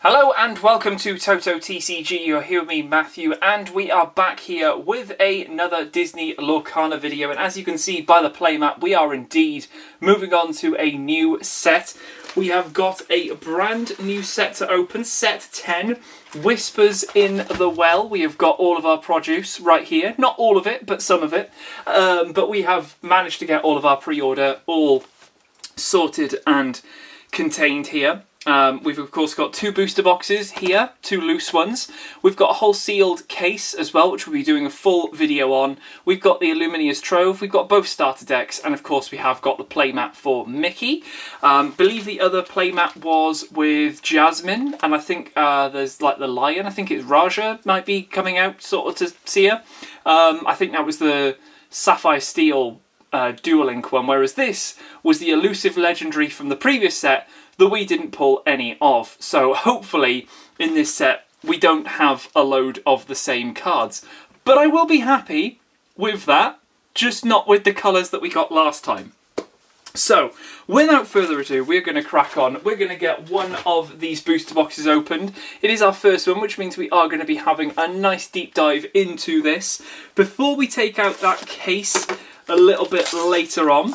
Hello and welcome to TotoTCG. You're here with me, Matthew, and we are back here with another Disney Lorcana video. And as you can see by the playmat, we are indeed moving on to a new set. We have got a brand new set to open, set 10, Whispers in the Well. We have got all of our produce right here. Not all of it, but some of it. But we have managed to get all of our pre-order all sorted and contained here. We've of course got two booster boxes here, two loose ones. We've got a whole sealed case as well, which we'll be doing a full video on. We've got the Illumina's Trove, we've got both starter decks, and of course we have got the playmat for Mickey. Believe the other playmat was with Jasmine, and I think there's like the Lion, I think it's Raja might be coming out sort of to see her. I think that was the Sapphire Steel Dual Link one, whereas this was the elusive legendary from the previous set that we didn't pull any of. So hopefully in this set we don't have a load of the same cards. But I will be happy with that, just not with the colours that we got last time. So, without further ado, we're going to crack on. We're going to get one of these booster boxes opened. It is our first one, which means we are going to be having a nice deep dive into this. Before we take out that case a little bit later on,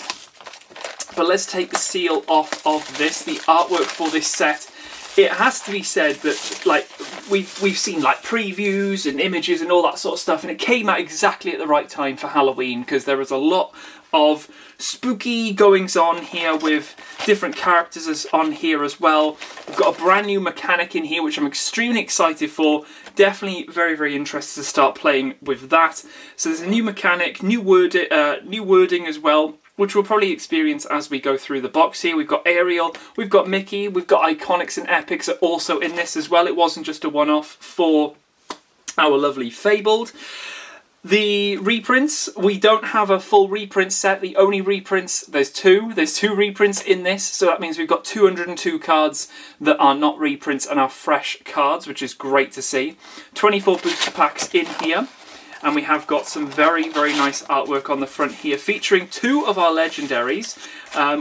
but let's take the seal off of this, the artwork for this set. It has to be said that like we've seen like previews and images and all that sort of stuff, and it came out exactly at the right time for Halloween because there was a lot of spooky goings on here with different characters on here as well. We've got a brand new mechanic in here which I'm extremely excited for. Definitely very, very interested to start playing with that. So there's a new mechanic, new wording as well, which we'll probably experience as we go through the box here. We've got Ariel, we've got Mickey, we've got Iconics and Epics are also in this as well. It wasn't just a one-off for our lovely Fabled. The reprints, we don't have a full reprint set. The only reprints, there's two reprints in this, so that means we've got 202 cards that are not reprints and are fresh cards, which is great to see. 24 booster packs in here. And we have got some very, very nice artwork on the front here, featuring two of our legendaries,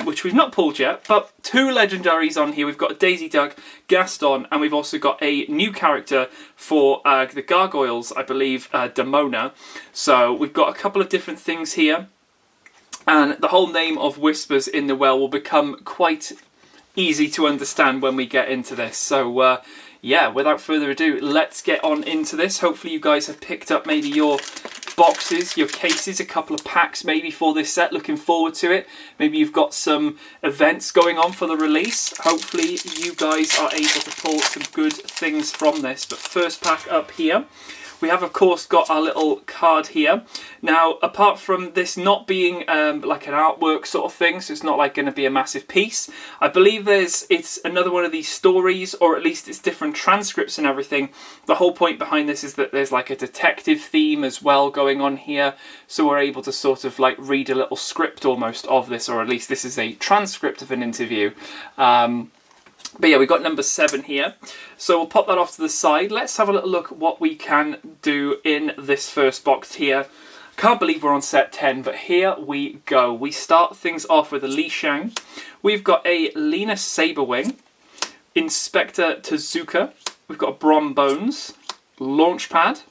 which we've not pulled yet, but two legendaries on here. We've got Daisy Duck, Gaston, and we've also got a new character for the Gargoyles, I believe, Demona. So we've got a couple of different things here, and the whole name of Whispers in the Well will become quite easy to understand when we get into this. So, yeah, without further ado, let's get on into this. Hopefully you guys have picked up maybe your boxes, your cases, a couple of packs maybe for this set. Looking forward to it. Maybe you've got some events going on for the release. Hopefully you guys are able to pull some good things from this. But first pack up here, we have, of course, got our little card here. Now, apart from this not being like an artwork sort of thing, so it's not like going to be a massive piece, I believe it's another one of these stories, or at least it's different transcripts and everything. The whole point behind this is that there's like a detective theme as well going on here, so we're able to sort of like read a little script almost of this, or at least this is a transcript of an interview. But yeah, we've got number 7 here. So we'll pop that off to the side. Let's have a little look at what we can do in this first box here. Can't believe we're on set 10, but here we go. We start things off with a Li Shang. We've got a Lena Saberwing, Inspector Tezuka. We've got a Brom Bones, Launchpad,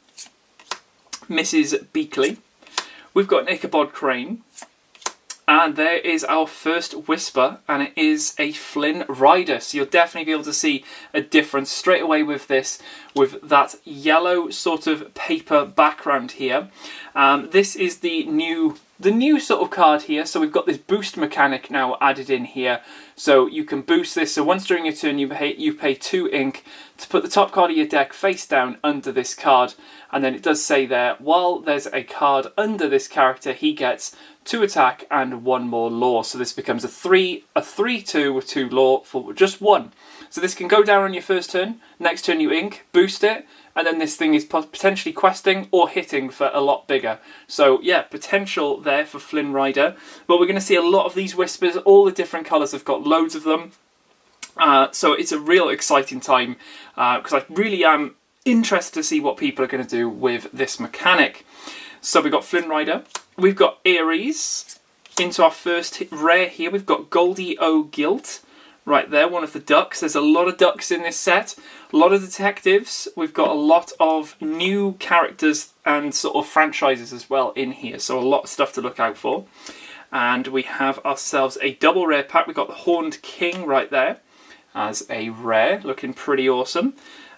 Mrs. Beakley. We've got an Ichabod Crane. And there is our first Whisper, and it is a Flynn Rider. So you'll definitely be able to see a difference straight away with this, with that yellow sort of paper background here. This is the new sort of card here. So we've got this boost mechanic now added in here. So you can boost this. So once during your turn you pay 2 ink to put the top card of your deck face down under this card. And then it does say there, while there's a card under this character, he gets 2 attack and 1 more lore. So this becomes a 3/2 with 2 lore for just 1. So this can go down on your first turn. Next turn you ink, boost it, and then this thing is potentially questing or hitting for a lot bigger. So yeah, potential there for Flynn Rider. But we're going to see a lot of these Whispers. All the different colours have got loads of them. So it's a real exciting time because I really am interested to see what people are going to do with this mechanic. So we've got Flynn Rider. We've got Aries. Into our first rare here, we've got Goldie O Guilt, right there, one of the ducks. There's a lot of ducks in this set, a lot of detectives. We've got a lot of new characters and sort of franchises as well in here, so a lot of stuff to look out for. And we have ourselves a double rare pack. We've got the Horned King right there as a rare, looking pretty awesome.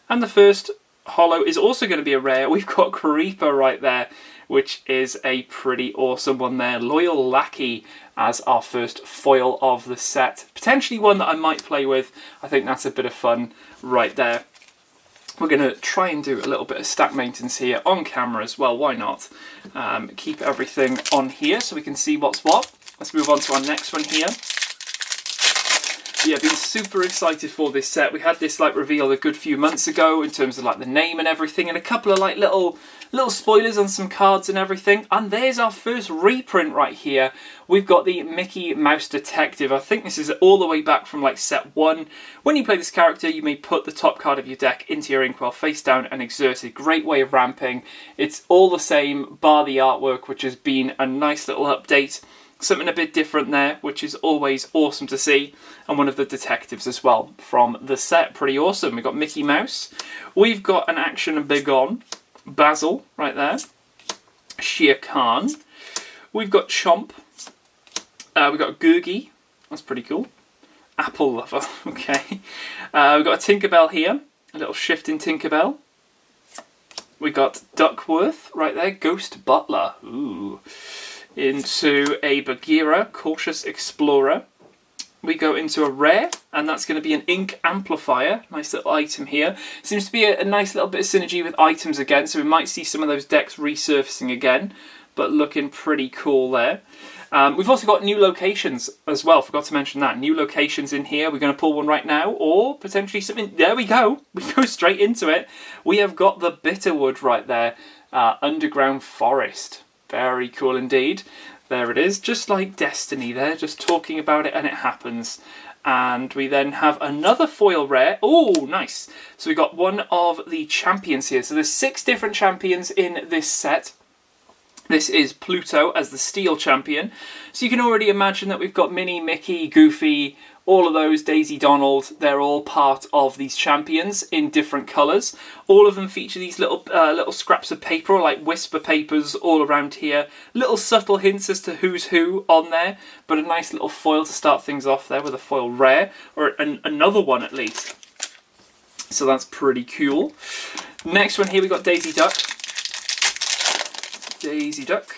And the first holo is also going to be a rare. We've got Creeper right there, which is a pretty awesome one there. Loyal Lackey as our first foil of the set. Potentially one that I might play with. I think that's a bit of fun right there. We're going to try and do a little bit of stack maintenance here on camera as well. Why not? Keep everything on here so we can see what's what. Let's move on to our next one here. Yeah, been super excited for this set. We had this like reveal a good few months ago in terms of like the name and everything, and a couple of like little spoilers on some cards and everything. And there's our first reprint right here. We've got the Mickey Mouse Detective. I think this is all the way back from like set 1. When you play this character, you may put the top card of your deck into your inkwell face down and exert a great way of ramping. It's all the same, bar the artwork, which has been a nice little update. Something a bit different there, which is always awesome to see. And one of the detectives as well from the set. Pretty awesome. We've got Mickey Mouse. We've got an Action and Big On. Basil right there. Shere Khan. We've got Chomp. We've got Gurgi. That's pretty cool. Apple Lover. Okay. We've got a Tinkerbell here. A little shift in Tinkerbell. We got Duckworth right there. Ghost Butler. Ooh. Into a Bagheera, Cautious Explorer. We go into a rare, and that's going to be an Ink Amplifier. Nice little item here. Seems to be a nice little bit of synergy with items again, so we might see some of those decks resurfacing again, but looking pretty cool there. We've also got new locations as well. Forgot to mention that. New locations in here. We're going to pull one right now, or potentially something. There we go. We go straight into it. We have got the Bitterwood right there. Underground Forest. Very cool indeed. There it is, just like Destiny there, just talking about it and it happens. And we then have another foil rare. Oh, nice. So we got one of the champions here. So there's 6 different champions in this set. This is Pluto as the Steel Champion. So you can already imagine that we've got Minnie, Mickey, Goofy, all of those, Daisy, Donald. They're all part of these champions in different colours. All of them feature these little scraps of paper, like whisper papers all around here. Little subtle hints as to who's who on there, but a nice little foil to start things off there with a foil rare, or another one at least. So that's pretty cool. Next one here, we got Daisy Duck. Daisy Duck.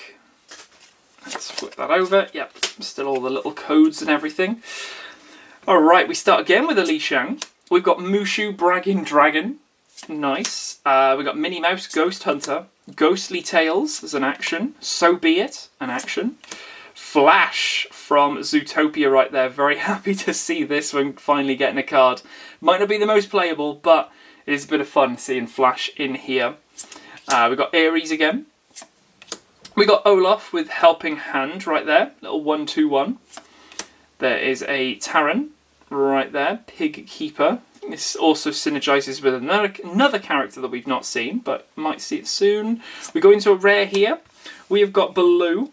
Let's flip that over. Yep, still all the little codes and everything. Alright, we start again with a Li Shang. We've got Mushu Bragging Dragon. Nice. We've got Minnie Mouse Ghost Hunter. Ghostly Tales as an action. So Be It, an action. Flash from Zootopia right there. Very happy to see this one finally getting a card. Might not be the most playable, but it is a bit of fun seeing Flash in here. We've got Ares again. We got Olaf with Helping Hand right there. Little 1/2/1. There is a Taran right there. Pig Keeper. This also synergizes with another character that we've not seen, but might see it soon. We go into a rare here. We have got Baloo.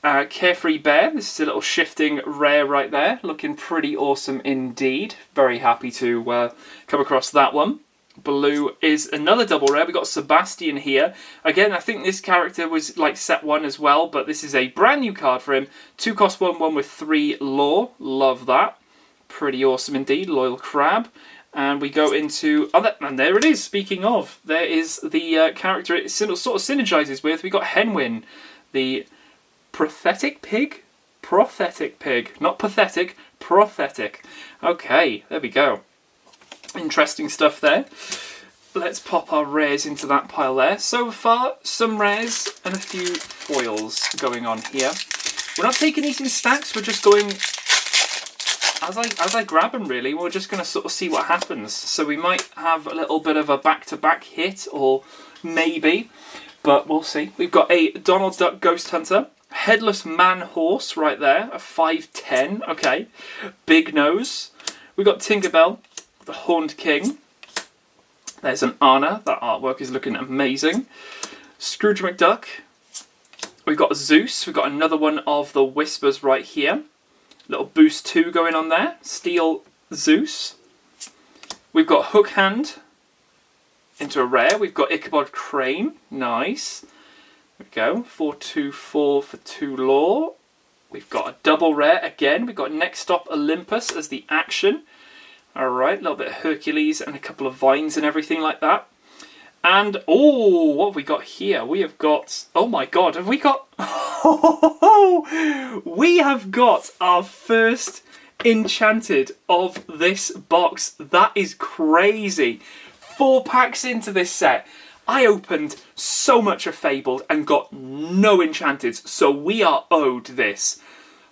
Carefree Bear. This is a little shifting rare right there. Looking pretty awesome indeed. Very happy to come across that one. Baloo is another double rare. We've got Sebastian here. Again, I think this character was like set 1 as well, but this is a brand new card for him. 2 cost 1/1 with 3 lore. Love that. Pretty awesome indeed. Loyal Crab. And we go into other, and there it is. Speaking of, there is the character it sort of synergizes with. We got Henwin, the Prothetic Pig? Prothetic Pig. Not pathetic, prothetic. Okay, there we go. Interesting stuff there. Let's pop our rares into that pile there. So far, some rares and a few foils going on here. We're not taking these in stacks, we're just going as I grab them really. We're just going to sort of see what happens. So we might have a little bit of a back-to-back hit, or maybe, but we'll see. We've got a Donald Duck Ghost Hunter. Headless Man Horse right there, a 5/10, okay. Big Nose. We've got Tinkerbell. The Horned King. There's an Anna. That artwork is looking amazing. Scrooge McDuck. We've got Zeus. We've got another one of the Whispers right here. Little boost 2 going on there. Steel Zeus. We've got Hook Hand into a rare. We've got Ichabod Crane. Nice. There we go. 4/2/4 for 2 lore. We've got a double rare again. We've got Next Stop Olympus as the action. Alright, a little bit of Hercules and a couple of vines and everything like that. And, oh, what have we got here? We have got, oh my god, have we got, we have got our first enchanted of this box. That is crazy. 4 packs into this set. I opened so much of Fabled and got no enchanted, so we are owed this.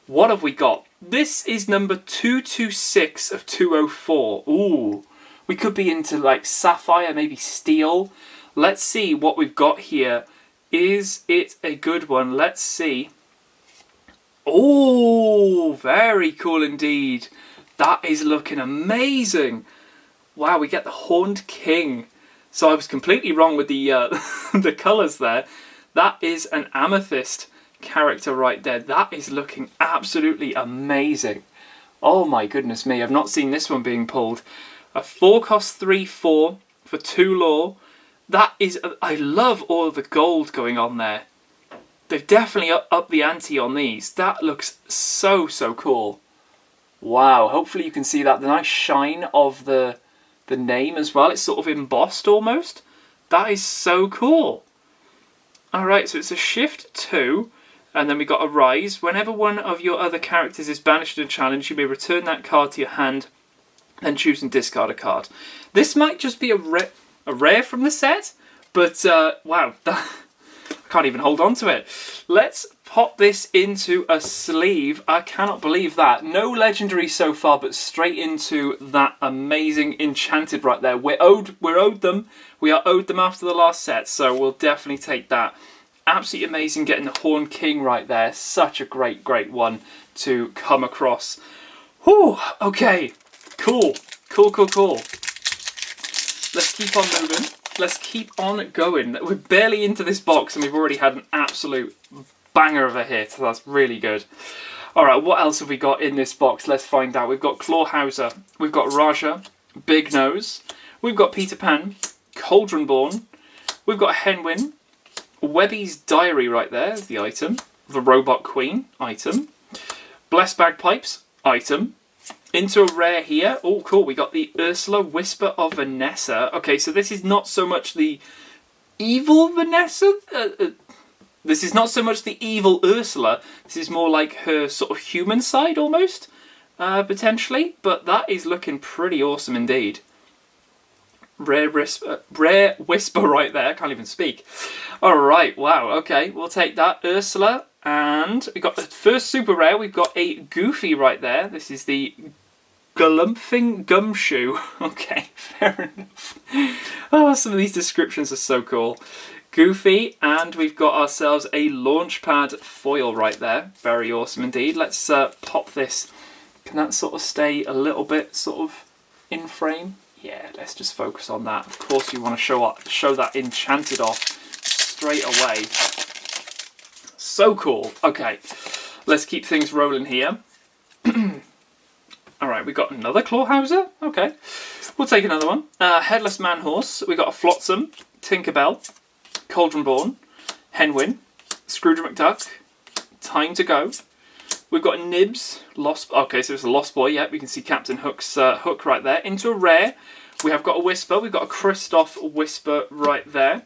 What have we got? This is number 226 of 204. Ooh, we could be into like Sapphire, maybe Steel. Let's see what we've got here. Is it a good one? Let's see. Oh, very cool indeed. That is looking amazing. Wow, we get the Horned King. So I was completely wrong with the the colours there. That is an Amethyst character right there. That is looking absolutely amazing. Oh my goodness me, I've not seen this one being pulled. A 4-cost 3/4 for 2 lore. That is, I love all of the gold going on there. They've definitely upped the ante on these. That looks so, so cool. Wow, hopefully you can see that. The nice shine of the name as well. It's sort of embossed almost. That is so cool. Alright, so it's a shift 2. And then we got a rise. Whenever one of your other characters is banished in a challenge, you may return that card to your hand and choose and discard a card. This might just be a rare from the set, but wow, I can't even hold on to it. Let's pop this into a sleeve. I cannot believe that. No legendary so far, but straight into that amazing enchanted right there. We're owed them. We are owed them after the last set, so we'll definitely take that. Absolutely amazing getting the Horned King right there. Such a great, great one to come across. Whew, okay. Cool. Cool, cool, cool. Let's keep on moving. Let's keep on going. We're barely into this box and we've already had an absolute banger of a hit. That's really good. Alright, what else have we got in this box? Let's find out. We've got Clawhauser. We've got Raja. Big Nose. We've got Peter Pan. Cauldronborn. We've got Henwin. Webby's Diary right there is the item. The Robot Queen item. Blessed Bagpipes item. Into a rare here. Oh, cool. We got the Ursula Whisper of Vanessa. Okay, so this is not so much the evil Vanessa. This is not so much the evil Ursula. This is more like her sort of human side almost, potentially. But that is looking pretty awesome indeed. Rare whisper right there. I can't even speak. Alright, wow, okay. We'll take that. Ursula. And we got the first super rare. We've got a Goofy right there. This is the Galumphing Gumshoe. Okay, fair enough. Oh, some of these descriptions are so cool. Goofy, and we've got ourselves a Launchpad foil right there. Very awesome indeed. Let's pop this. Can that sort of stay a little bit sort of in frame? Yeah, let's just focus on that. Of course you want to show that enchanted off straight away. So cool. Okay, let's keep things rolling here. Alright, we got another Clawhauser. Okay, we'll take another one. Headless Manhorse. We got a Flotsam, Tinkerbell, Cauldronborn, Henwin, Scrooge McDuck, Time to Go. We've got a Nibs, Lost. Okay, so it's a Lost Boy. Yeah, we can see Captain Hook's hook right there. Into a rare, we have got a Whisper. We've got a Kristoff Whisper right there.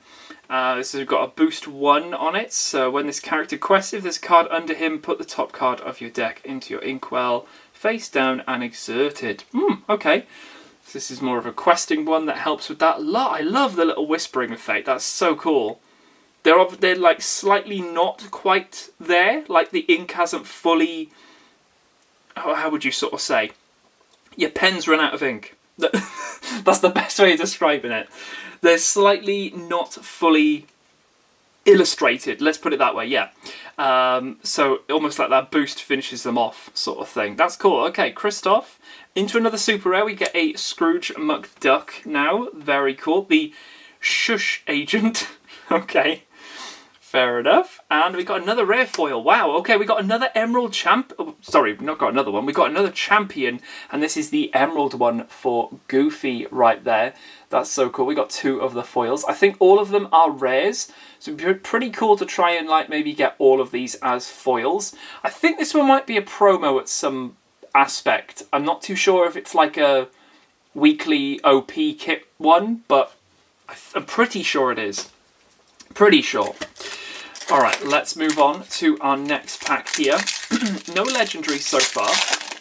This has got a boost 1 on it. So when this character quests, if there's a card under him, put the top card of your deck into your Inkwell, face down and exerted. Okay. So this is more of a questing one that helps with that. I love the little whispering effect. That's so cool. They're like slightly not quite there. Like the ink hasn't fully... how would you sort of say? Your pen's run out of ink. That's the best way of describing it. They're slightly not fully illustrated. Let's put it that way, yeah. So almost like that boost finishes them off sort of thing. That's cool. Okay, Kristoff. Into another super rare, we get a Scrooge McDuck now. Very cool. The Shush Agent. Okay. Fair enough. And we got another rare foil. Wow, okay, we got another emerald champ. Oh, sorry, not got another one. We got another champion, and this is the emerald one for Goofy right there. That's so cool. We got 2 of the foils. I think all of them are rares, so it'd be pretty cool to try and like maybe get all of these as foils. I think this one might be a promo at some aspect. I'm not too sure if it's like a weekly OP kit one, but I'm pretty sure it is. Pretty sure. Alright, let's move on to our next pack here. No legendaries so far,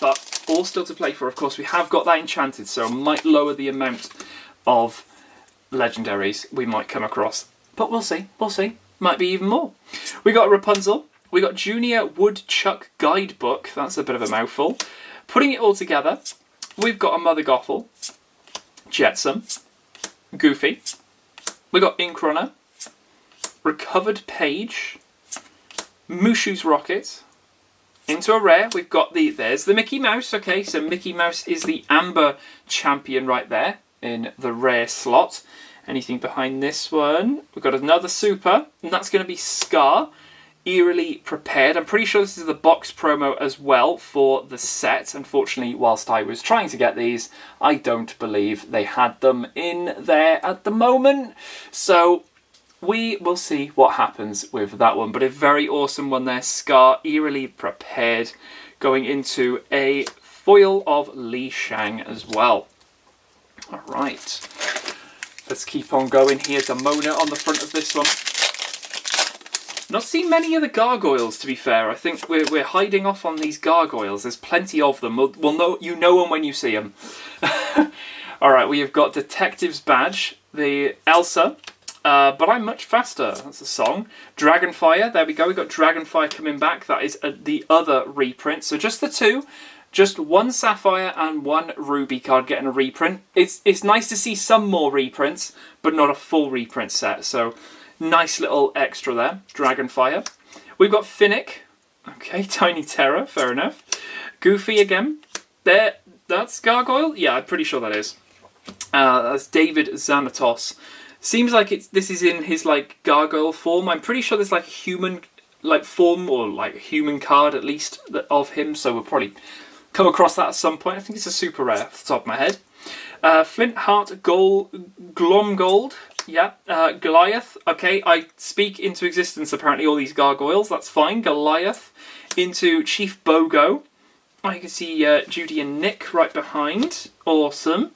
but all still to play for. Of course, we have got that enchanted, so it might lower the amount of legendaries we might come across. But we'll see, we'll see. Might be even more. We got Rapunzel. We got Junior Woodchuck Guidebook. That's a bit of a mouthful. Putting it all together, we've got a Mother Gothel, Jetsam, Goofy. We got Inkrunner, Recovered Page, Mushu's Rocket. Into a rare, we've got there's the Mickey Mouse. Okay, so Mickey Mouse is the Amber champion right there in the rare slot. Anything behind this one? We've got another super, and that's going to be Scar, Eerily Prepared. I'm pretty sure this is the box promo as well for the set. Unfortunately, whilst I was trying to get these, I don't believe they had them in there at the moment. So we will see what happens with that one. But a very awesome one there. Scar, Eerily Prepared, going into a foil of Li Shang as well. All right. Let's keep on going. Here's a Mona on the front of this one. Not seen many of the gargoyles, to be fair. I think we're hiding off on these gargoyles. There's plenty of them. We'll know, you know them when you see them. All right, we have got Detective's Badge, the Elsa, but I'm much faster. That's a song. Dragonfire, there we go. We've got Dragonfire coming back. That is the other reprint. So just the 2. Just 1 Sapphire and 1 Ruby card getting a reprint. It's nice to see some more reprints, but not a full reprint set. So nice little extra there. Dragonfire. We've got Finnick. Okay, Tiny Terror. Fair enough. Goofy again. There. That's Gargoyle? Yeah, I'm pretty sure that is. That's David Xanatos. Seems like this is in his like gargoyle form. I'm pretty sure there's like a human like form or like a human card at least of him. So we'll probably come across that at some point. I think it's a super rare off the top of my head. Flint Heart Glomgold. Yeah. Goliath. Okay, I speak into existence apparently all these gargoyles. That's fine. Goliath. Into Chief Bogo. Oh, you can see Judy and Nick right behind. Awesome.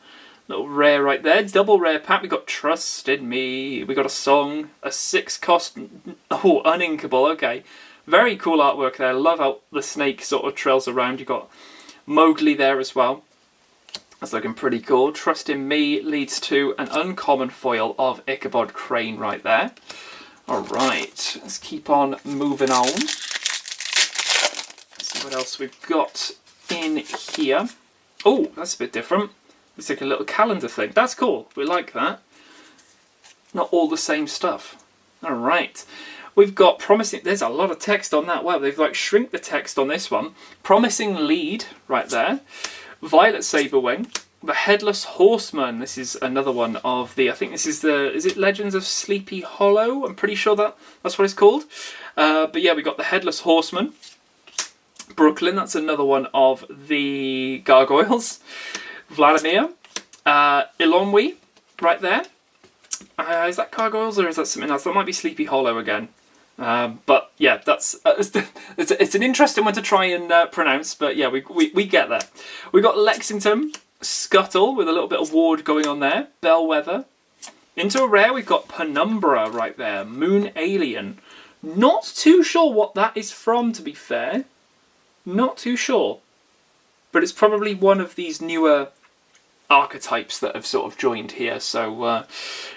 Little rare right there. Double rare pack. We got Trust in Me. We got a song. A 6 cost. Oh, Uninkable. Okay. Very cool artwork there. Love how the snake sort of trails around. You got Mowgli there as well. That's looking pretty cool. Trust in Me leads to an uncommon foil of Ichabod Crane right there. Alright, let's keep on moving on. Let's see what else we've got in here. Oh, that's a bit different. It's like a little calendar thing. That's cool. We like that. Not all the same stuff. Alright. We've got Promising... There's a lot of text on that. Wow, they've like shrink the text on this one. Promising Lead, right there. Violet Saberwing. The Headless Horseman. This is another one of the... I think this is the... Is it Legends of Sleepy Hollow? I'm pretty sure that's what it's called. But yeah, we got the Headless Horseman. Brooklyn, that's another one of the gargoyles. Vladimir. Ilonwi, right there. Is that gargoyles or is that something else? That might be Sleepy Hollow again. But yeah, that's it's an interesting one to try and pronounce. But yeah, we get there. We got Lexington Scuttle with a little bit of ward going on there. Bellwether. Into a rare, we've got Penumbra right there. Moon Alien. Not too sure what that is from, to be fair. Not too sure. But it's probably one of these newer archetypes that have sort of joined here. So,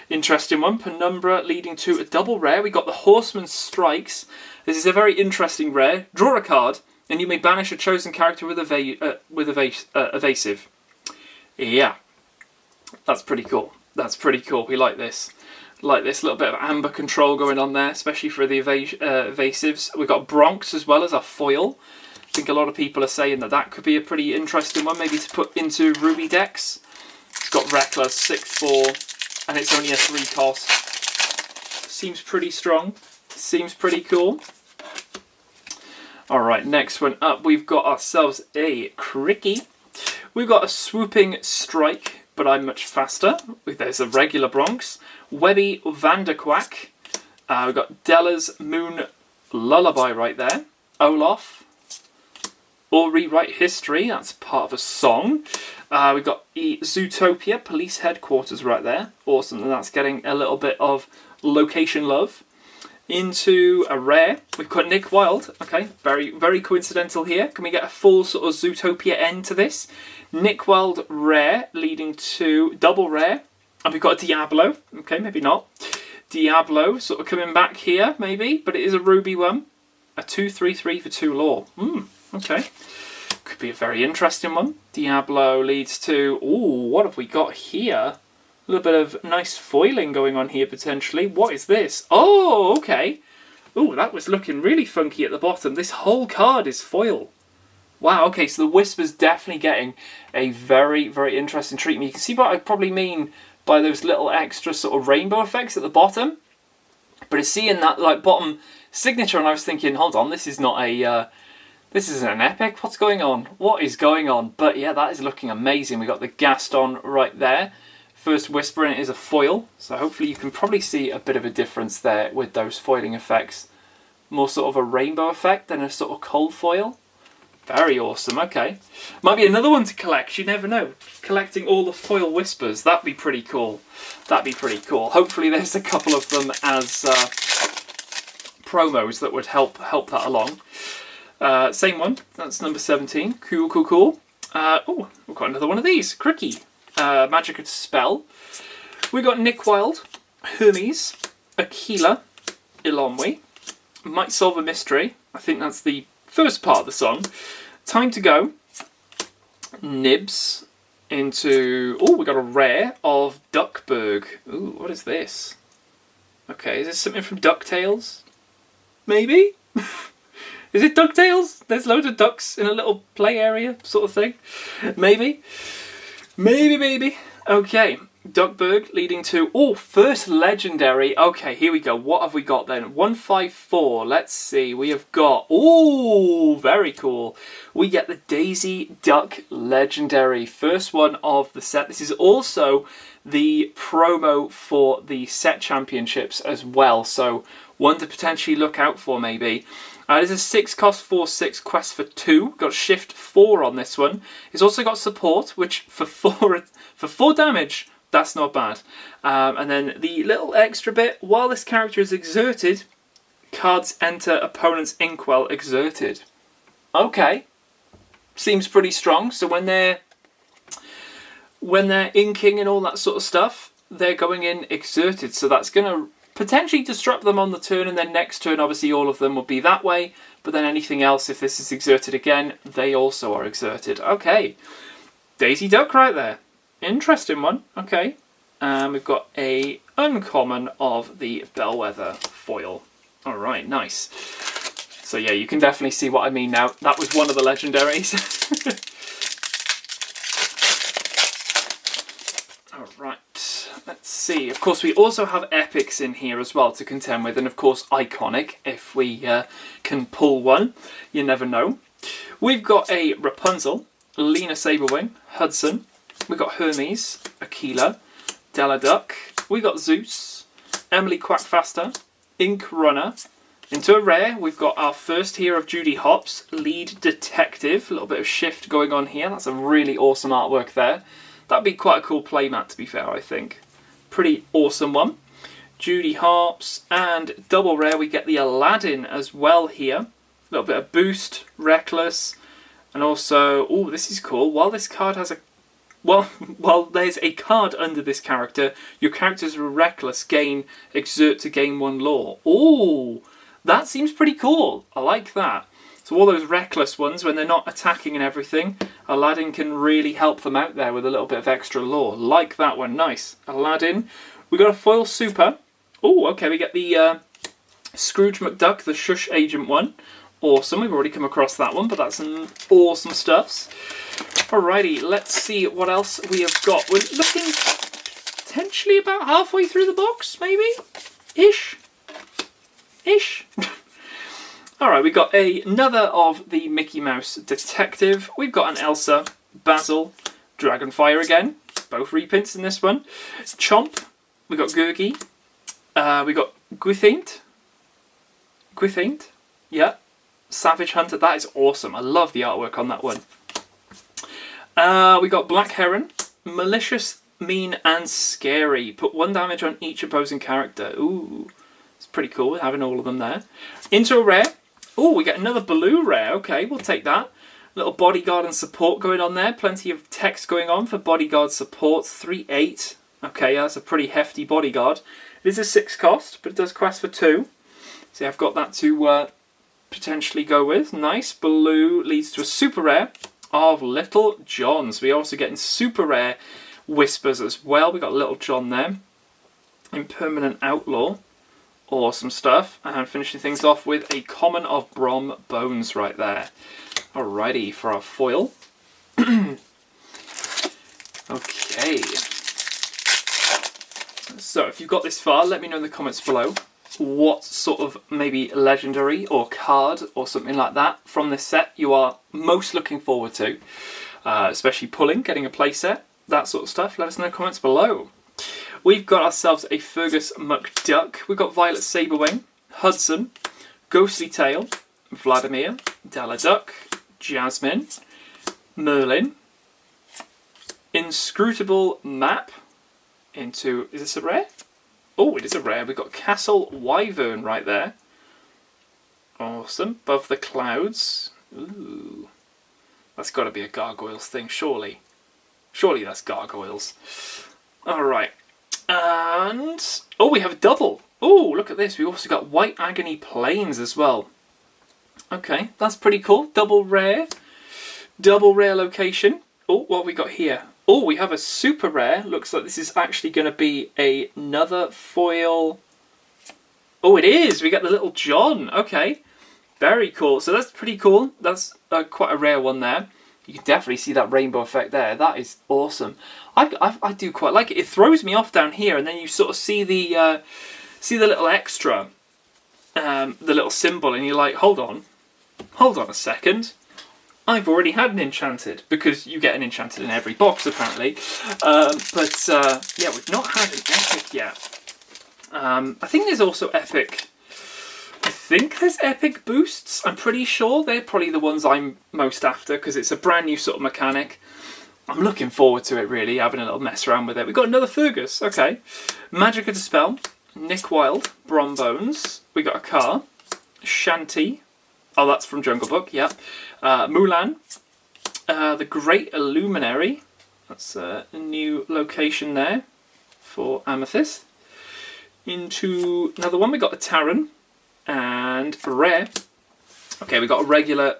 interesting one. Penumbra leading to a double rare. We got the Horseman Strikes. This is a very interesting rare. Draw a card, and you may banish a chosen character with evasive. Yeah. That's pretty cool. That's pretty cool. We like this. Like this little bit of amber control going on there, especially for the evasives. We've got Bronx as well as a foil. I think a lot of people are saying that could be a pretty interesting one, maybe to put into Ruby decks. It's got Reckless, 6/4, and it's only a 3 cost. Seems pretty strong. Seems pretty cool. Alright, next one up, we've got ourselves a Cricky. We've got a Swooping Strike, but I'm much faster. There's a regular Bronx. Webby Vanderquack. We've got Della's Moon Lullaby right there. Olaf. Or Rewrite History, that's part of a song. We've got Zootopia, Police Headquarters right there. Awesome, and that's getting a little bit of location love. Into a rare, we've got Nick Wilde. Okay, very, very coincidental here. Can we get a full sort of Zootopia end to this? Nick Wilde rare, leading to double rare. And we've got a Diablo. Okay, maybe not. Diablo sort of coming back here, maybe, but it is a ruby one. A 2/3/3 for 2 lore. Okay. Could be a very interesting one. Diablo leads to... Ooh, what have we got here? A little bit of nice foiling going on here, potentially. What is this? Oh, okay. Ooh, that was looking really funky at the bottom. This whole card is foil. Wow, okay, so the Whisper's definitely getting a very, very interesting treatment. You can see what I probably mean by those little extra sort of rainbow effects at the bottom. But it's seeing that like bottom signature, and I was thinking, hold on, this is not a... This isn't an epic. What's going on? What is going on? But yeah, that is looking amazing. We got the Gaston right there. First Whisper, and it is a foil. So hopefully you can probably see a bit of a difference there with those foiling effects. More sort of a rainbow effect than a sort of cold foil. Very awesome. Okay. Might be another one to collect. You never know. Collecting all the foil Whispers. That'd be pretty cool. That'd be pretty cool. Hopefully there's a couple of them as promos that would help that along. Same one, that's number 17. Cool, cool, cool. Oh, we've got another one of these. Cricky. Magic Spell. We've got Nick Wilde, Hermes, Aquila, Ilonwe, Might Solve a Mystery. I think that's the first part of the song. Time to Go. Nibs. Into... Oh, we got a rare of Duckburg. Ooh, what is this? Okay, is this something from DuckTales? Maybe? Is it DuckTales? There's loads of ducks in a little play area sort of thing. Maybe. Maybe. Okay. Duckburg leading to... Oh, first legendary. Okay, here we go. What have we got then? 154. Let's see. We have got... Oh, very cool. We get the Daisy Duck legendary. First one of the set. This is also the promo for the set championships as well. So one to potentially look out for maybe. This is a 6-cost 4/6 quest for 2. Got shift 4 on this one. It's also got support, which for 4 damage, that's not bad. And then the little extra bit, while this character is exerted, cards enter opponent's inkwell exerted. Okay, seems pretty strong. So when they're inking and all that sort of stuff, they're going in exerted. So that's going to potentially disrupt them on the turn, and then next turn obviously all of them will be that way, but then anything else, if this is exerted again, they also are exerted. Okay, Daisy Duck right there. Interesting one. Okay, we've got a uncommon of the Bellwether foil. Alright, nice. So yeah, you can definitely see what I mean now. That was one of the legendaries. Alright. Let's see. Of course, we also have epics in here as well to contend with, and of course, iconic if we can pull one. You never know. We've got a Rapunzel, Lena Saberwing, Hudson. We've got Hermes, Aquila, Della Duck. We got Zeus, Emily Quackfaster, Ink Runner. Into a rare, we've got our first here of Judy Hopps, Lead Detective. A little bit of shift going on here. That's a really awesome artwork there. That'd be quite a cool playmat, to be fair, I think. Pretty awesome one. Judy Harps, and double rare we get the Aladdin as well here. A little bit of boost, reckless, and also, oh, this is cool. While this card has a... Well, while there's a card under this character, your character's reckless exert to gain 1 lore. Oh, that seems pretty cool. I like that. So all those reckless ones, when they're not attacking and everything, Aladdin can really help them out there with a little bit of extra lore. Like that one, nice. Aladdin. We got a foil super. Oh, okay, we get the Scrooge McDuck, the Shush Agent one. Awesome, we've already come across that one, but that's some awesome stuffs. Alrighty, let's see what else we have got. We're looking potentially about halfway through the box, maybe? Ish. Ish. Alright, we got another of the Mickey Mouse Detective. We've got an Elsa, Basil, Dragonfire again. Both reprints in this one. Chomp. We got Gurgi. We got Gwithaint. Yeah. Savage Hunter. That is awesome. I love the artwork on that one. We got Black Heron. Malicious, mean, and scary. Put 1 damage on each opposing character. Ooh. It's pretty cool having all of them there. Into a rare. Oh, we get another blue rare. Okay, we'll take that. Little bodyguard and support going on there. Plenty of text going on for bodyguard support. 3/8. Okay, that's a pretty hefty bodyguard. It is a 6 cost, but it does quest for 2. So I've got that to potentially go with. Nice. Blue leads to a super rare of Little Johns. We're also getting super rare Whispers as well. We got Little John there. Impermanent Outlaw. Awesome stuff. And finishing things off with a common of Brom Bones right there. Alrighty, for our foil. Okay. So if you've got this far, let me know in the comments below what sort of maybe legendary or card or something like that from this set you are most looking forward to. Especially pulling, getting a playset, that sort of stuff. Let us know in the comments below. We've got ourselves a Fergus McDuck. We've got Violet Saberwing, Hudson, Ghostly Tail, Vladimir, Daladuck, Jasmine, Merlin, Inscrutable Map, into, is this a rare? Oh, it is a rare. We've got Castle Wyvern right there. Awesome. Above the Clouds. Ooh. That's got to be a Gargoyles thing, surely. Surely that's Gargoyles. Alright. And, oh, we have a double. Oh, look at this. We've also got White Agony Plains as well. Okay, that's pretty cool. Double rare location. Oh, what have we got here? Oh, we have a super rare. Looks like this is actually going to be another foil. Oh, it is. We got the Little John. Okay, very cool. So that's pretty cool. That's quite a rare one there. You can definitely see that rainbow effect there. That is awesome. I do quite like it. It throws me off down here, and then you sort of see the little extra, the little symbol, and you're like, hold on a second. I've already had an enchanted, because you get an enchanted in every box apparently. Yeah, we've not had an epic yet. I think there's also epic. I think there's epic boosts. I'm pretty sure they're probably the ones I'm most after because it's a brand new sort of mechanic. I'm looking forward to it really, having a little mess around with it. We've got another Fergus, okay. Magic of Dispel, Nick Wilde, Brombones. We got a car, Shanty. Oh, that's from Jungle Book, yeah. Mulan, the Great Illuminary. That's a new location there for Amethyst. Into another one, we got a Taran. And a rare. Okay, we got a regular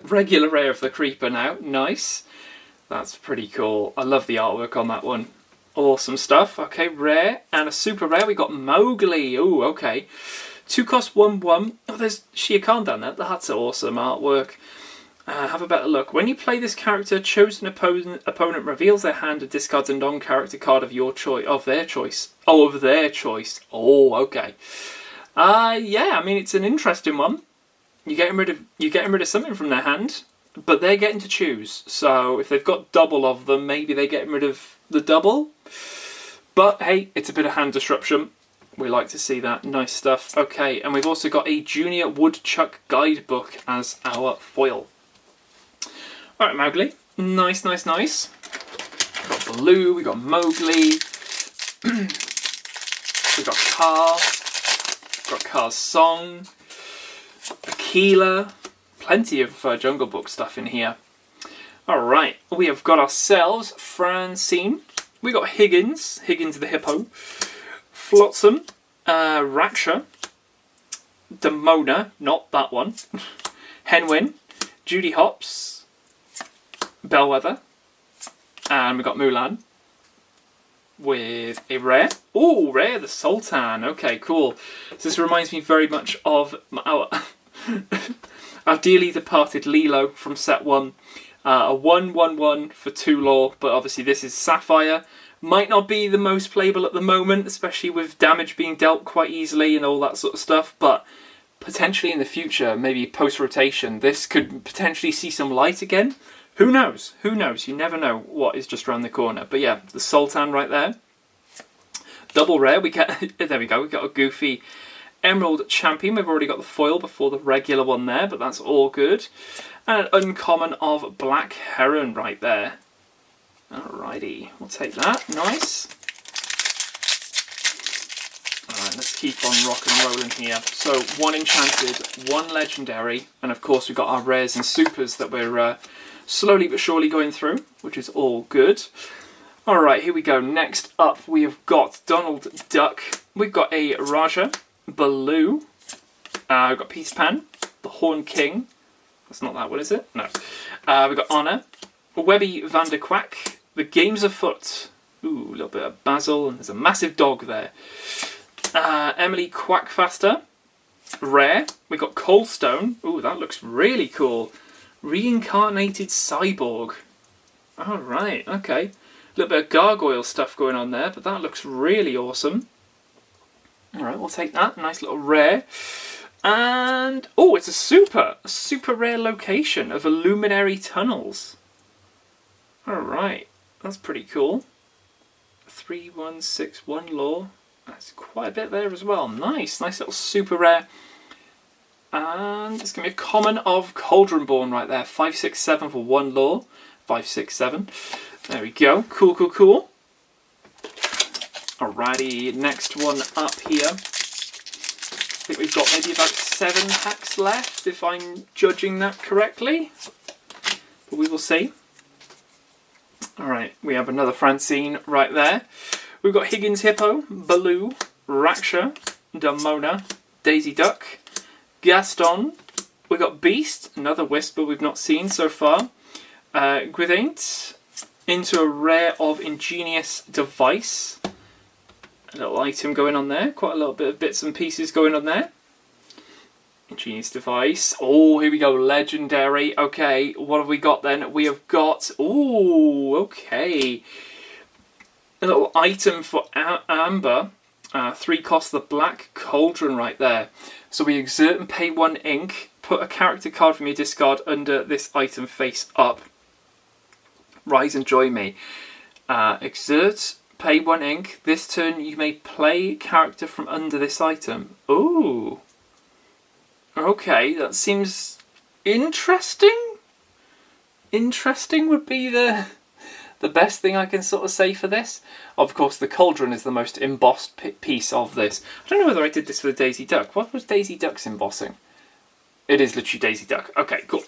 rare of the Creeper now. Nice. That's pretty cool. I love the artwork on that one. Awesome stuff. Okay, rare. And a super rare. We got Mowgli. Oh, okay. 2 cost 1/1. Oh, there's Shere Khan down there. That's awesome artwork. Have a better look. When you play this character, chosen opponent reveals their hand and discards a non-character card of your choice. Of their choice. Oh, of their choice. Oh, okay. Yeah, I mean it's an interesting one. You're getting rid of something from their hand, but they're getting to choose. So if they've got double of them, maybe they're getting rid of the double. But hey, it's a bit of hand disruption. We like to see that. Nice stuff. Okay, and we've also got a Junior Woodchuck Guidebook as our foil. Alright, Mowgli. Nice, nice, nice. We've got Baloo, we got Mowgli. We've got Car. Got Car's Song, Aquila, plenty of Jungle Book stuff in here. Alright, we have got ourselves Francine, we got Higgins the Hippo, Flotsam, Raksha, Demona, not that one, Henwin, Judy Hopps, Bellwether, and we got Mulan. With a rare. Oh, rare, the Sultan. Okay, cool. So this reminds me very much of our dearly departed Lilo from set 1. A 1/1/1 for 2 lore, but obviously this is Sapphire. Might not be the most playable at the moment, especially with damage being dealt quite easily and all that sort of stuff, but potentially in the future, maybe post-rotation, this could potentially see some light again. Who knows? Who knows? You never know what is just around the corner. But yeah, the Sultan right there. Double rare. We get there we go. We got a Goofy Emerald Champion. We've already got the foil before the regular one there, but that's all good. And an uncommon of Black Heron right there. Alrighty, we'll take that. Nice. Alright, let's keep on rock and rolling here. So, one enchanted, one legendary, and of course we've got our rares and supers that we're slowly but surely going through, which is all good. Alright, here we go. Next up, we have got Donald Duck. We've got a Raja, Baloo. We've got Peace Pan, the Horn King. That's not that one, is it? No. We've got Honor, Webby Vanderquack, the Games Afoot. Ooh, a little bit of Basil, and there's a massive dog there. Emily Quackfaster, rare. We've got Coldstone. Ooh, that looks really cool. Reincarnated Cyborg. Alright, okay. A little bit of gargoyle stuff going on there, but that looks really awesome. Alright, we'll take that. Nice little rare. And, oh, it's a super rare location of Illuminary Tunnels. Alright, that's pretty cool. 3161 lore. That's quite a bit there as well. Nice little super rare. And it's going to be a common of Cauldronborn right there. 567 for 1 lore. 567. There we go. Cool. Alrighty, next one up here. I think we've got maybe about 7 packs left, if I'm judging that correctly. But we will see. Alright, we have another Francine right there. We've got Higgins Hippo, Baloo, Raksha, Damona, Daisy Duck, Gaston. We've got Beast, another Whisper we've not seen so far. Gwythaint, into a rare of Ingenious Device. A little item going on there, quite a little bit of bits and pieces going on there. Ingenious Device. Oh, here we go, legendary. Okay, what have we got then? We have got, ooh, okay. A little item for Amber. 3 cost the Black Cauldron right there. So we exert and pay 1 ink. Put a character card from your discard under this item face up. Rise and join me. Exert, pay 1 ink. This turn you may play character from under this item. Ooh. Okay, that seems interesting. Interesting would be the best thing I can sort of say for this. Of course, the Cauldron is the most embossed piece of this. I don't know whether I did this for the Daisy Duck. What was Daisy Duck's embossing? It is literally Daisy Duck. Okay, cool.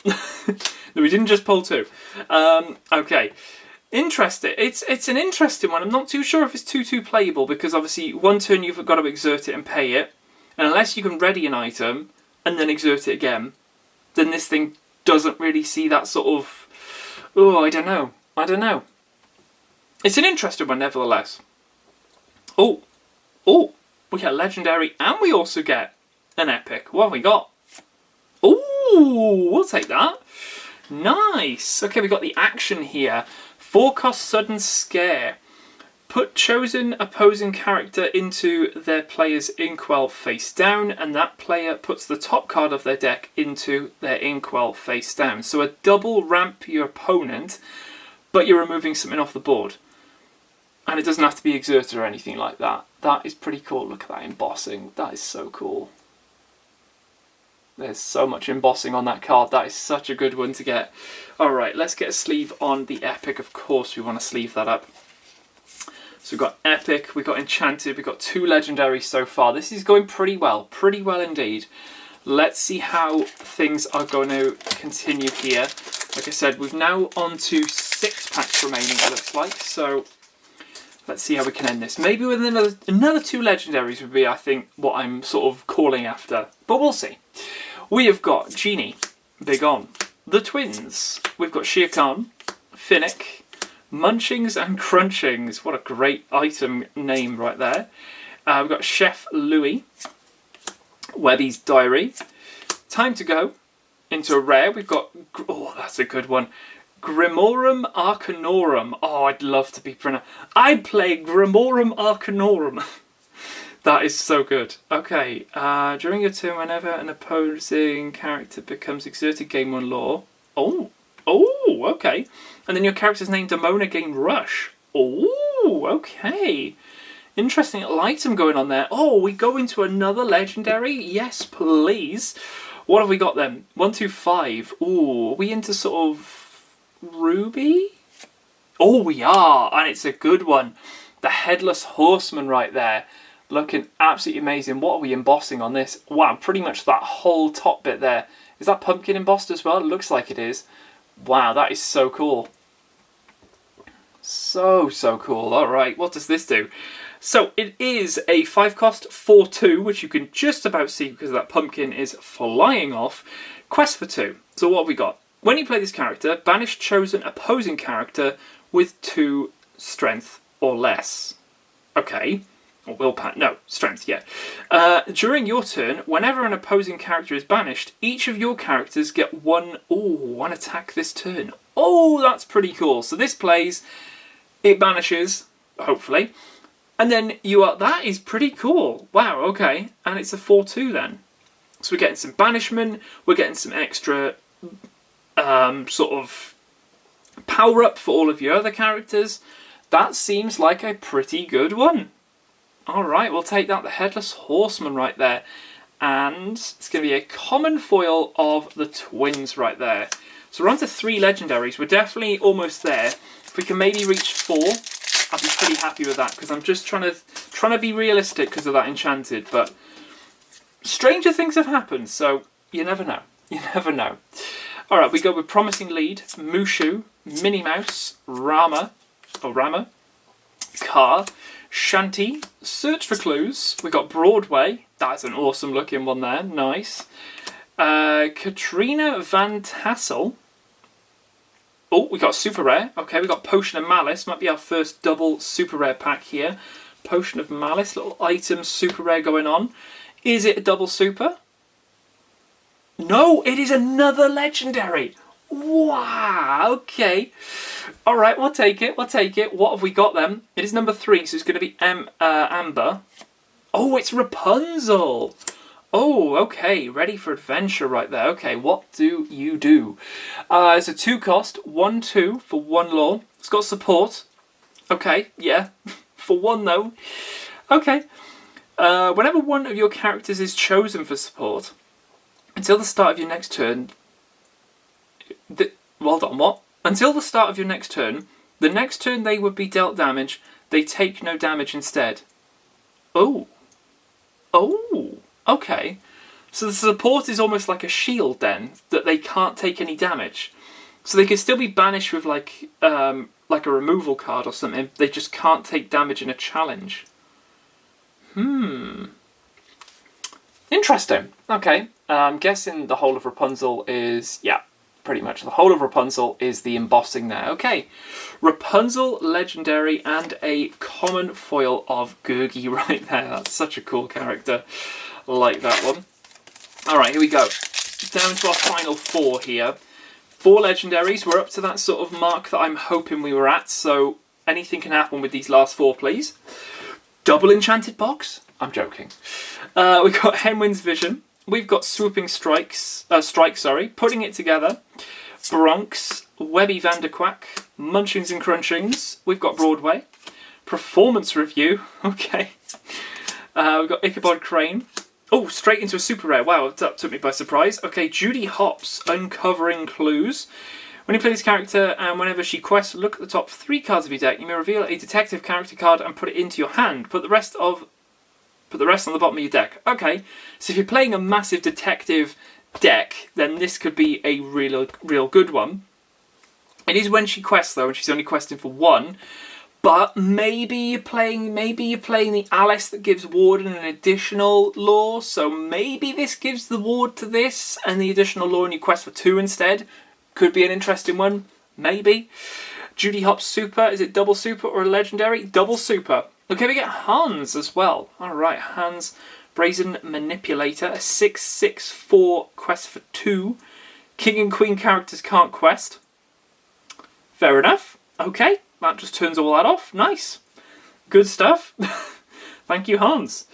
We didn't just pull 2. Okay. Interesting. It's an interesting one. I'm not too sure if it's 2-2 playable, because obviously 1 turn you've got to exert it and pay it. And unless you can ready an item and then exert it again, then this thing doesn't really see that sort of... Oh, I don't know. It's an interesting one, nevertheless. Oh, we get a legendary, and we also get an epic. What have we got? Ooh, we'll take that. Nice. Okay, we got the action here. 4 cost Sudden Scare. Put chosen opposing character into their player's inkwell face down, and that player puts the top card of their deck into their inkwell face down. So a double ramp your opponent, but you're removing something off the board. And it doesn't have to be exerted or anything like that. That is pretty cool. Look at that embossing. That is so cool. There's so much embossing on that card. That is such a good one to get. Alright, let's get a sleeve on the Epic. Of course we want to sleeve that up. So we've got Epic, we've got Enchanted, we've got 2 Legendaries so far. This is going pretty well indeed. Let's see how things are going to continue here. Like I said, we've now on to 6 packs remaining, it looks like. So let's see how we can end this. Maybe with another 2 Legendaries would be, I think, what I'm sort of calling after. But we'll see. We have got Genie, Big On, the Twins. We've got Shere Khan, Finnick, Munchings and Crunchings. What a great item name right there. We've got Chef Louis, Webby's Diary. Time to go into a rare. We've got, oh, that's a good one. Grimorum Arcanorum. Oh, I'd love to be pronounced. I'd play Grimorum Arcanorum. That is so good. Okay, during your turn, whenever an opposing character becomes exerted, gain 1 law. Oh, okay. And then your character's name, Demona, gain rush. Oh, okay. Interesting little item going on there. Oh, we go into another legendary? Yes, please. What have we got then? 1, 2, 5. Ooh, are we into sort of Ruby? Oh, we are, and it's a good one. The Headless Horseman right there. Looking absolutely amazing. What are we embossing on this? Wow, pretty much that whole top bit there. Is that pumpkin embossed as well? It looks like it is. Wow, that is so cool. So cool. All right, what does this do? So it is a 5-cost 4/2, which you can just about see because that pumpkin is flying off. Quest for 2. So what have we got? When you play this character, banish chosen opposing character with 2 strength or less. Okay. Or willpower. No, strength, yeah. During your turn, whenever an opposing character is banished, each of your characters get one attack this turn. Oh, that's pretty cool. So this plays, it banishes, hopefully. And then that is pretty cool. Wow, okay. And it's a 4/2 then. So we're getting some banishment, we're getting some extra sort of power up for all of your other characters. That seems like a pretty good one. Alright, we'll take that, the Headless Horseman right there. And it's going to be a common foil of the twins right there. So we're on to 3 legendaries. We're definitely almost there. If we can maybe reach 4, I'd be pretty happy with that, because I'm just trying to be realistic because of that enchanted. But stranger things have happened, so you never know. You never know. Alright, we go with Promising Lead, Mushu, Minnie Mouse, Rama, Car, Shanty, Search for Clues. We got Broadway. That's an awesome looking one there. Nice. Katrina Van Tassel. Oh, we got super rare. Okay, we got Potion of Malice. Might be our first double super rare pack here. Potion of Malice, little item super rare going on. Is it a double super? No, it is another legendary. Wow, okay. Alright, we'll take it, What have we got then? It is number 3, so it's going to be Amber. Oh, it's Rapunzel. Oh, okay, ready for adventure right there. Okay, what do you do? It's a 2-cost, 1/2 for 1 law. It's got support. Okay, yeah, for 1 though. Okay. Whenever one of your characters is chosen for support, until the start of your next turn... Hold on, what? Until the start of your next turn, the next turn they would be dealt damage, they take no damage instead. Oh. Oh, okay. So the support is almost like a shield then, that they can't take any damage. So they can still be banished with like a removal card or something, they just can't take damage in a challenge. Interesting. Okay. I'm guessing the whole of Rapunzel is... yeah. Pretty much the whole of Rapunzel is the embossing there. Okay, Rapunzel, legendary, and a common foil of Gurgi right there. That's such a cool character. Like that one. Alright, here we go. Down to our final 4 here. 4 legendaries. We're up to that sort of mark that I'm hoping we were at, so anything can happen with these last 4, please. Double enchanted box? I'm joking. We've got Henwin's Vision. We've got Swooping Strike, Putting It Together, Bronx, Webby Vanderquack, Munchings and Crunchings. We've got Broadway, Performance Review, okay. We've got Ichabod Crane. Oh, straight into a super rare. Wow, that took me by surprise. Okay, Judy Hopps, Uncovering Clues. When you play this character and whenever she quests, look at the top 3 cards of your deck. You may reveal a detective character card and put it into your hand. Put the rest on the bottom of your deck. Okay, so if you're playing a massive detective deck, then this could be a real good one. It is when she quests though, and she's only questing for 1. But maybe you're playing the Alice that gives Warden an additional lore. So maybe this gives the ward to this and the additional lore, and you quest for 2 instead. Could be an interesting one. Maybe. Judy Hopps Super. Is it double super or a legendary? Double super. Okay, we get Hans as well. Alright, Hans, Brazen Manipulator, a 6/6/4 quest for 2. King and Queen characters can't quest. Fair enough. Okay, that just turns all that off. Nice. Good stuff. Thank you, Hans.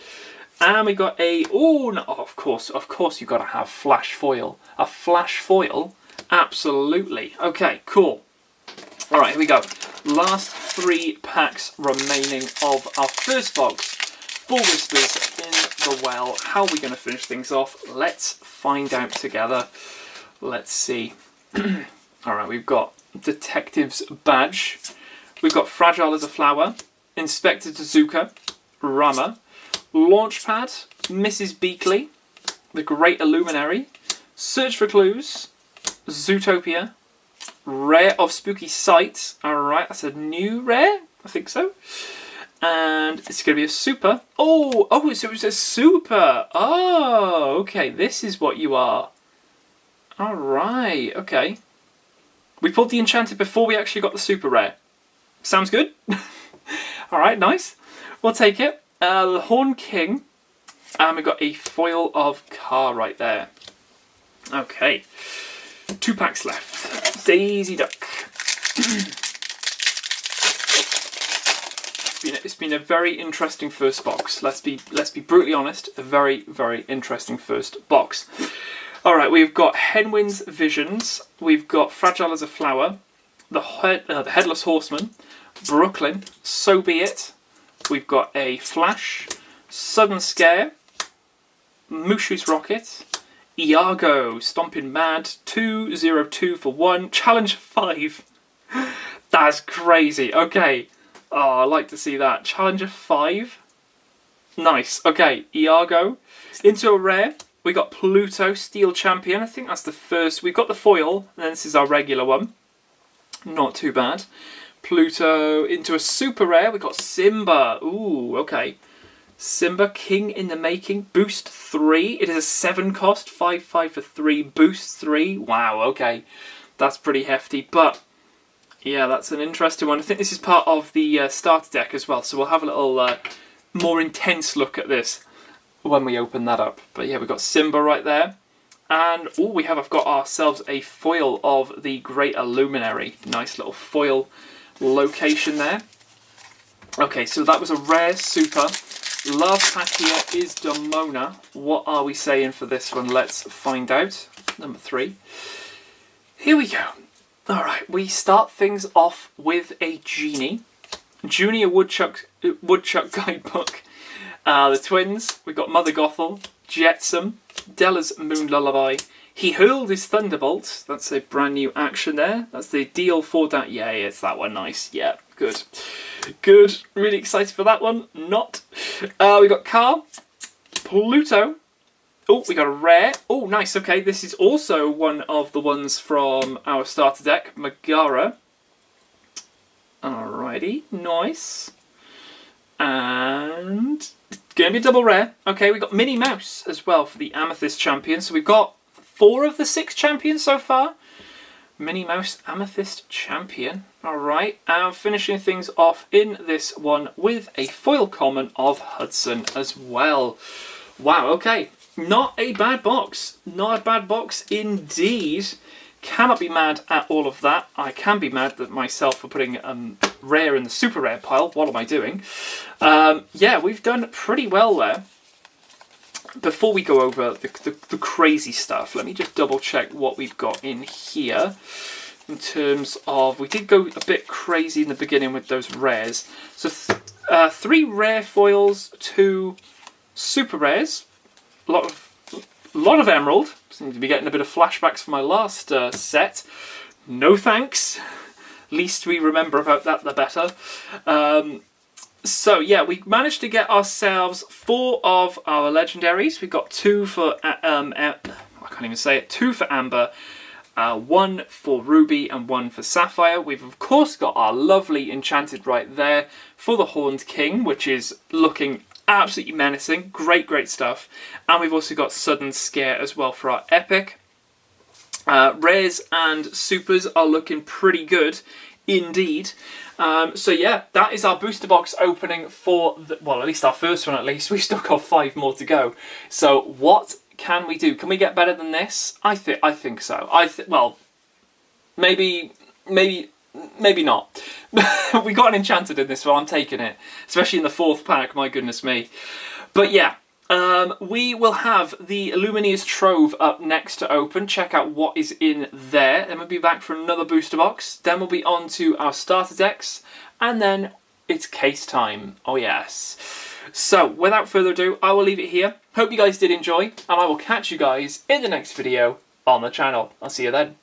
And we got a, oh, no, of course you've got to have flash foil. A flash foil? Absolutely. Okay, cool. All right, here we go. Last 3 packs remaining of our first box. 4 Whispers in the well. How are we going to finish things off? Let's find out together. Let's see. All right, we've got Detective's Badge. We've got Fragile as a Flower, Inspector Tezuka, Rama, Launchpad, Mrs. Beakley, The Great Illuminary, Search for Clues, Zootopia, Rare of Spooky Sight. Alright, that's a new rare, I think so. And it's going to be a super. Oh, so it's a super. Oh, okay, this is what you are. Alright, okay. We pulled the Enchanted before we actually got the super rare. Sounds good. Alright, nice. We'll take it. The Horn King. And we've got a foil of Car right there. Okay. 2 packs left. Daisy Duck. It's been a very interesting first box. Let's be brutally honest. A very, very interesting first box. Alright, we've got Henwin's Visions. We've got Fragile as a Flower. The Headless Horseman. Brooklyn. So Be It. We've got a Flash. Sudden Scare. Mushu's Rocket. Iago. Stomping Mad. 202 for 1. Challenge 5. That's crazy. Okay. Oh, I like to see that. Challenger 5. Nice. Okay, Iago. Into a rare, we got Pluto, Steel Champion. I think that's the first. We've got the foil, and then this is our regular one. Not too bad. Pluto. Into a super rare, we got Simba. Ooh, okay. Simba, King in the Making. Boost 3. It is a 7 cost. 5/5 for 3. Boost 3. Wow, okay. That's pretty hefty, but yeah, that's an interesting one. I think this is part of the starter deck as well, so we'll have a little more intense look at this when we open that up. But yeah, we've got Simba right there. And oh, I've got ourselves a foil of the Great Illuminary. Nice little foil location there. Okay, so that was a rare super. Last pack here is Demona. What are we saying for this one? Let's find out. Number 3. Here we go. Alright, we start things off with a Genie. Junior Woodchuck Guidebook. The Twins. We've got Mother Gothel. Jetsam. Della's Moon Lullaby. He Hurled His Thunderbolt. That's a brand new action there. That's the deal for that. Yeah, it's that one. Nice. Yeah, good. Good. Really excited for that one. Not. We got Car. Pluto. Oh, we got a rare. Oh, nice. Okay, this is also one of the ones from our starter deck, Megara. Alrighty, nice. And it's going to be a double rare. Okay, we got Minnie Mouse as well for the Amethyst Champion. So we've got 4 of the 6 champions so far. Minnie Mouse Amethyst Champion. Alright, and finishing things off in this one with a foil common of Hudson as well. Wow, okay. Not a bad box. Not a bad box indeed. Cannot be mad at all of that. I can be mad at myself for putting rare in the super rare pile. What am I doing? Yeah, we've done pretty well there. Before we go over the crazy stuff, let me just double check what we've got in here. In terms of, we did go a bit crazy in the beginning with those rares. So 3 rare foils, 2 super rares. A lot of emerald. Seem to be getting a bit of flashbacks from my last set. No thanks. Least we remember about that, the better. So yeah, we managed to get ourselves 4 of our legendaries. We got 2 for I can't even say it. 2 for Amber, 1 for Ruby, and 1 for Sapphire. We've of course got our lovely Enchanted right there for the Horned King, which is looking absolutely menacing. Great stuff. And we've also got Sudden Scare as well for our epic. Rares and supers are looking pretty good indeed. So yeah, that is our booster box opening for well, at least our first one. At least we've still got 5 more to go. So what can we do? Can we get better than this? I think so. Well, maybe maybe not. We got an enchanted in this one, I'm taking it. Especially in the 4th pack, my goodness me. But yeah, we will have the Lumineers Trove up next to open. Check out what is in there. Then we'll be back for another booster box. Then we'll be on to our starter decks. And then it's case time. Oh yes. So, without further ado, I will leave it here. Hope you guys did enjoy. And I will catch you guys in the next video on the channel. I'll see you then.